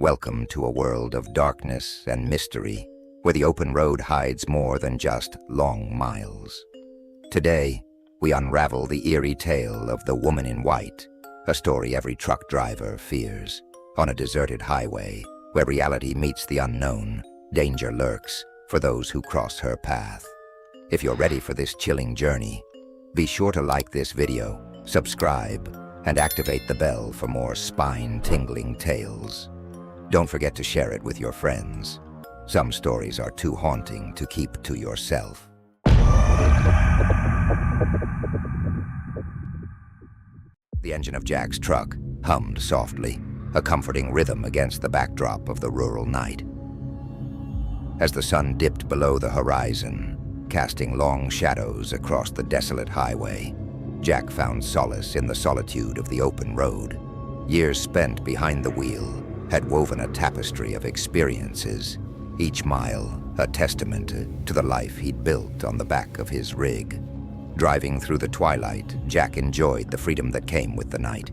Welcome to a world of darkness and mystery, where the open road hides more than just long miles. Today, we unravel the eerie tale of the woman in white, a story every truck driver fears. On a deserted highway, where reality meets the unknown, danger lurks for those who cross her path. If you're ready for this chilling journey, be sure to like this video, subscribe, and activate the bell for more spine-tingling tales. Don't forget to share it with your friends. Some stories are too haunting to keep to yourself. The engine of Jack's truck hummed softly, a comforting rhythm against the backdrop of the rural night. As the sun dipped below the horizon, casting long shadows across the desolate highway, Jack found solace in the solitude of the open road. Years spent behind the wheel had woven a tapestry of experiences, each mile a testament to the life he'd built on the back of his rig. Driving through the twilight, Jack enjoyed the freedom that came with the night.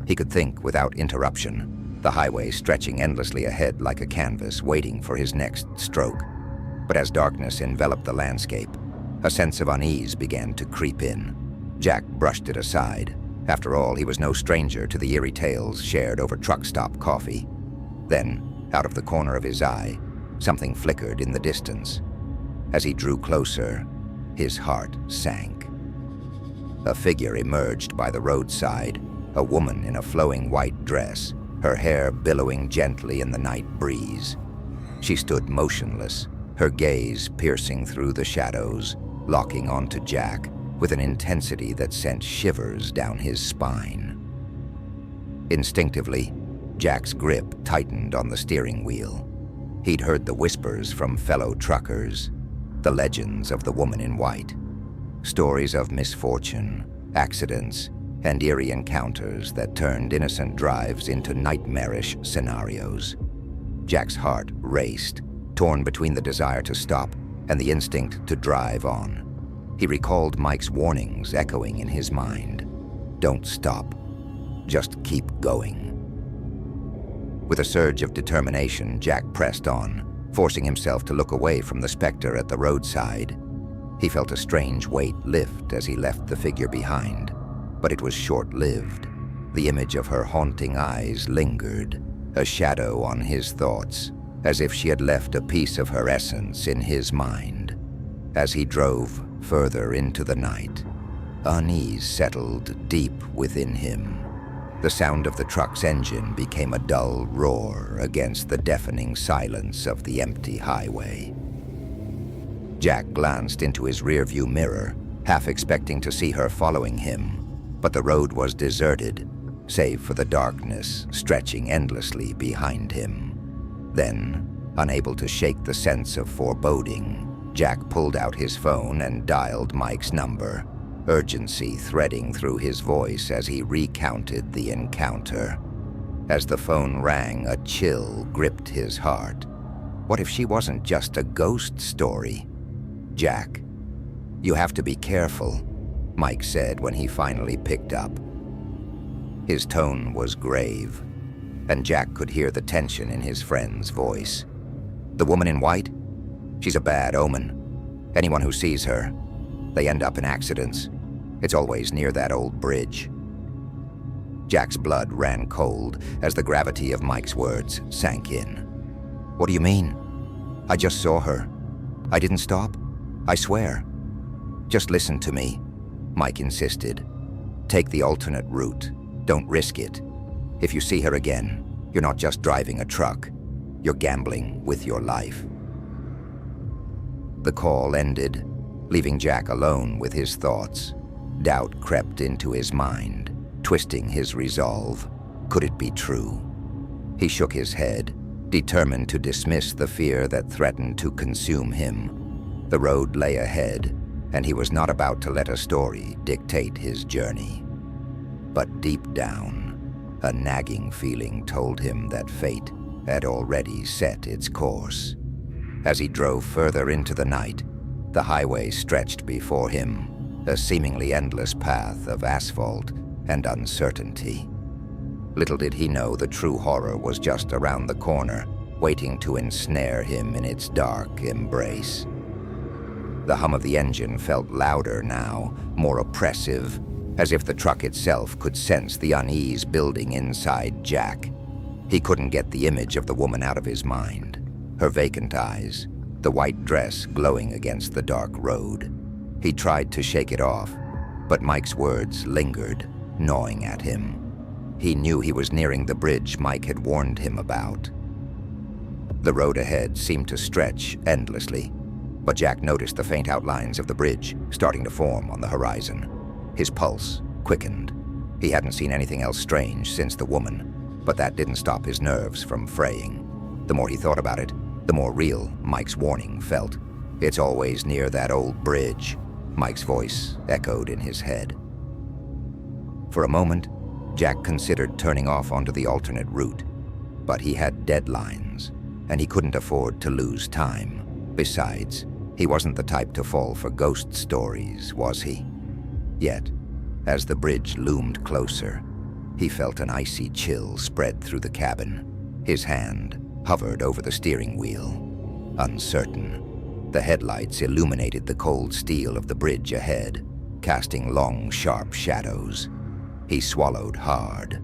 He could think without interruption, the highway stretching endlessly ahead like a canvas waiting for his next stroke. But as darkness enveloped the landscape, a sense of unease began to creep in. Jack brushed it aside. After all, he was no stranger to the eerie tales shared over truck stop coffee. Then, out of the corner of his eye, something flickered in the distance. As he drew closer, his heart sank. A figure emerged by the roadside, a woman in a flowing white dress, her hair billowing gently in the night breeze. She stood motionless, her gaze piercing through the shadows, locking onto Jack with an intensity that sent shivers down his spine. Instinctively, Jack's grip tightened on the steering wheel. He'd heard the whispers from fellow truckers, the legends of the woman in white, stories of misfortune, accidents, and eerie encounters that turned innocent drives into nightmarish scenarios. Jack's heart raced, torn between the desire to stop and the instinct to drive on. He recalled Mike's warnings echoing in his mind. Don't stop. Just keep going. With a surge of determination, Jack pressed on, forcing himself to look away from the specter at the roadside. He felt a strange weight lift as he left the figure behind, but it was short-lived. The image of her haunting eyes lingered, a shadow on his thoughts, as if she had left a piece of her essence in his mind. As he drove further into the night, unease settled deep within him. The sound of the truck's engine became a dull roar against the deafening silence of the empty highway. Jack glanced into his rearview mirror, half expecting to see her following him, but the road was deserted, save for the darkness stretching endlessly behind him. Then, unable to shake the sense of foreboding, Jack pulled out his phone and dialed Mike's number, urgency threading through his voice as he recounted the encounter. As the phone rang, a chill gripped his heart. What if she wasn't just a ghost story? Jack, you have to be careful, Mike said when he finally picked up. His tone was grave, and Jack could hear the tension in his friend's voice. The woman in white? She's a bad omen. Anyone who sees her, they end up in accidents. It's always near that old bridge. Jack's blood ran cold as the gravity of Mike's words sank in. What do you mean? I just saw her. I didn't stop. I swear. Just listen to me, Mike insisted. Take the alternate route. Don't risk it. If you see her again, you're not just driving a truck. You're gambling with your life. The call ended, leaving Jack alone with his thoughts. Doubt crept into his mind, twisting his resolve. Could it be true? He shook his head, determined to dismiss the fear that threatened to consume him. The road lay ahead, and he was not about to let a story dictate his journey. But deep down, a nagging feeling told him that fate had already set its course. As he drove further into the night, the highway stretched before him, a seemingly endless path of asphalt and uncertainty. Little did he know the true horror was just around the corner, waiting to ensnare him in its dark embrace. The hum of the engine felt louder now, more oppressive, as if the truck itself could sense the unease building inside Jack. He couldn't get the image of the woman out of his mind. Her vacant eyes, the white dress glowing against the dark road. He tried to shake it off, but Mike's words lingered, gnawing at him. He knew he was nearing the bridge Mike had warned him about. The road ahead seemed to stretch endlessly, but Jack noticed the faint outlines of the bridge starting to form on the horizon. His pulse quickened. He hadn't seen anything else strange since the woman, but that didn't stop his nerves from fraying. The more he thought about it, the more real Mike's warning felt. "It's always near that old bridge," Mike's voice echoed in his head. For a moment, Jack considered turning off onto the alternate route, but he had deadlines, and he couldn't afford to lose time. Besides, he wasn't the type to fall for ghost stories, was he? Yet, as the bridge loomed closer, he felt an icy chill spread through the cabin. His hand hovered over the steering wheel, uncertain. The headlights illuminated the cold steel of the bridge ahead, casting long, sharp shadows. He swallowed hard.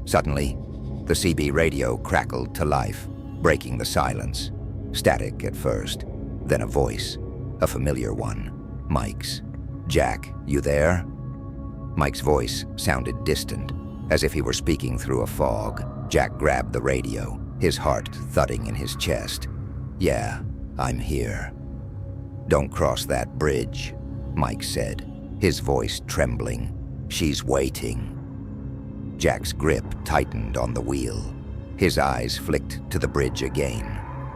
Suddenly, the CB radio crackled to life, breaking the silence. Static at first, then a voice, a familiar one, Mike's. "Jack, you there?" Mike's voice sounded distant, as if he were speaking through a fog. Jack grabbed the radio, his heart thudding in his chest. "Yeah, I'm here." "Don't cross that bridge," Mike said, his voice trembling. "She's waiting." Jack's grip tightened on the wheel. His eyes flicked to the bridge again.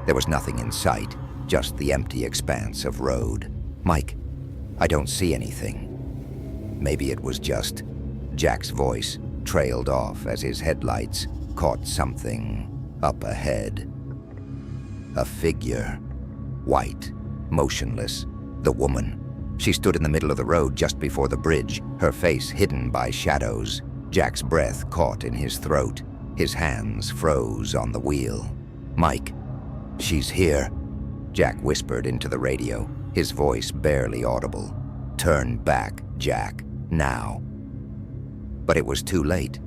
There was nothing in sight, just the empty expanse of road. "Mike, I don't see anything." Maybe it was just... Jack's voice trailed off as his headlights caught something up ahead. A figure, white, motionless, the woman. She stood in the middle of the road just before the bridge, her face hidden by shadows. Jack's breath caught in his throat. His hands froze on the wheel. "Mike, she's here," Jack whispered into the radio, his voice barely audible. "Turn back, Jack, now." But it was too late.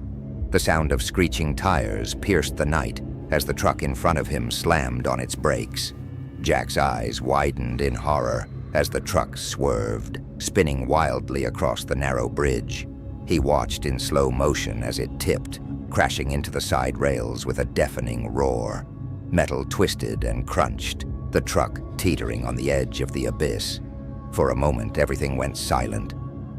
The sound of screeching tires pierced the night as the truck in front of him slammed on its brakes. Jack's eyes widened in horror as the truck swerved, spinning wildly across the narrow bridge. He watched in slow motion as it tipped, crashing into the side rails with a deafening roar. Metal twisted and crunched, the truck teetering on the edge of the abyss. For a moment, everything went silent.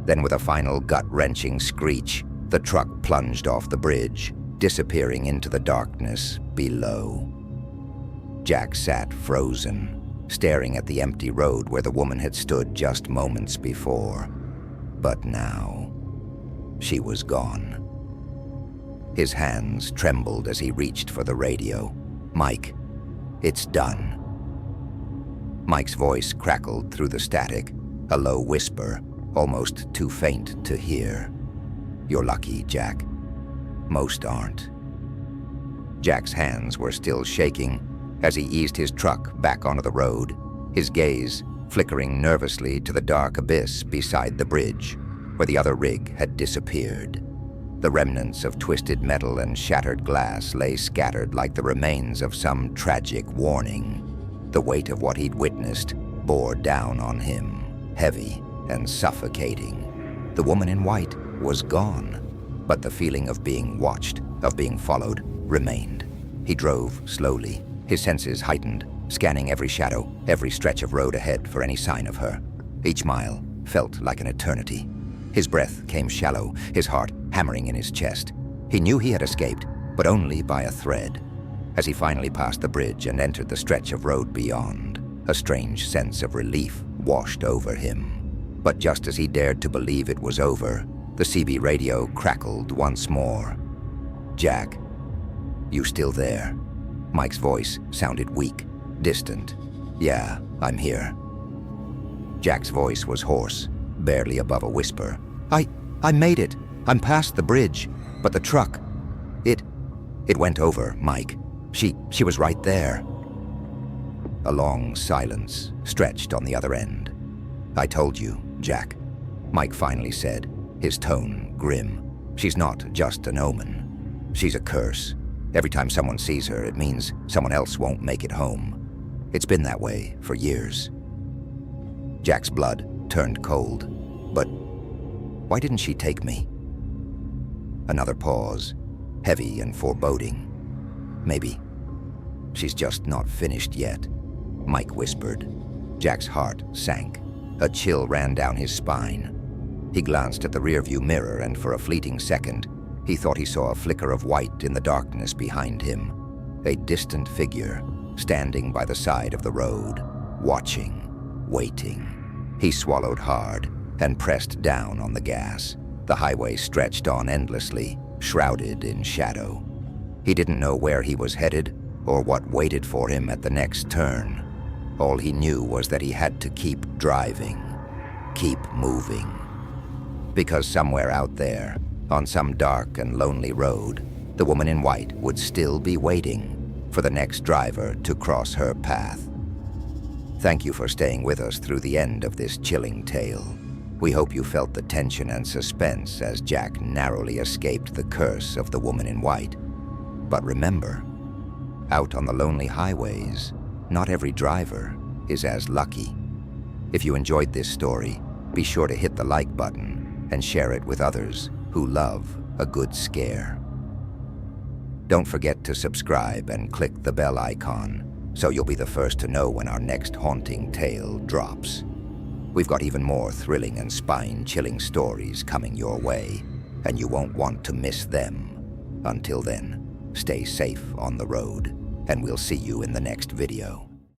Then with a final gut-wrenching screech, the truck plunged off the bridge, disappearing into the darkness below. Jack sat frozen, staring at the empty road where the woman had stood just moments before. But now, she was gone. His hands trembled as he reached for the radio. "Mike, it's done." Mike's voice crackled through the static, a low whisper, almost too faint to hear. "You're lucky, Jack. Most aren't." Jack's hands were still shaking as he eased his truck back onto the road, his gaze flickering nervously to the dark abyss beside the bridge, where the other rig had disappeared. The remnants of twisted metal and shattered glass lay scattered like the remains of some tragic warning. The weight of what he'd witnessed bore down on him, heavy and suffocating. The woman in white was gone, but the feeling of being watched, of being followed, remained. He drove slowly, his senses heightened, scanning every shadow, every stretch of road ahead for any sign of her. Each mile felt like an eternity. His breath came shallow, his heart hammering in his chest. He knew he had escaped, but only by a thread. As he finally passed the bridge and entered the stretch of road beyond, a strange sense of relief washed over him. But just as he dared to believe it was over, the CB radio crackled once more. "Jack, you still there?" Mike's voice sounded weak, distant. "Yeah, I'm here." Jack's voice was hoarse, barely above a whisper. I made it. I'm past the bridge." But the truck, it went over, Mike. She was right there. A long silence stretched on the other end. "I told you, Jack," Mike finally said, his tone grim. "She's not just an omen. She's a curse. Every time someone sees her, it means someone else won't make it home. It's been that way for years." Jack's blood turned cold. "But why didn't she take me?" Another pause, heavy and foreboding. "Maybe she's just not finished yet," Mike whispered. Jack's heart sank. A chill ran down his spine. He glanced at the rearview mirror, and for a fleeting second, he thought he saw a flicker of white in the darkness behind him. A distant figure, standing by the side of the road, watching, waiting. He swallowed hard and pressed down on the gas. The highway stretched on endlessly, shrouded in shadow. He didn't know where he was headed or what waited for him at the next turn. All he knew was that he had to keep driving, keep moving. Because somewhere out there, on some dark and lonely road, the woman in white would still be waiting for the next driver to cross her path. Thank you for staying with us through the end of this chilling tale. We hope you felt the tension and suspense as Jack narrowly escaped the curse of the woman in white. But remember, out on the lonely highways, not every driver is as lucky. If you enjoyed this story, be sure to hit the like button and share it with others who love a good scare. Don't forget to subscribe and click the bell icon so you'll be the first to know when our next haunting tale drops. We've got even more thrilling and spine-chilling stories coming your way, and you won't want to miss them. Until then, stay safe on the road, and we'll see you in the next video.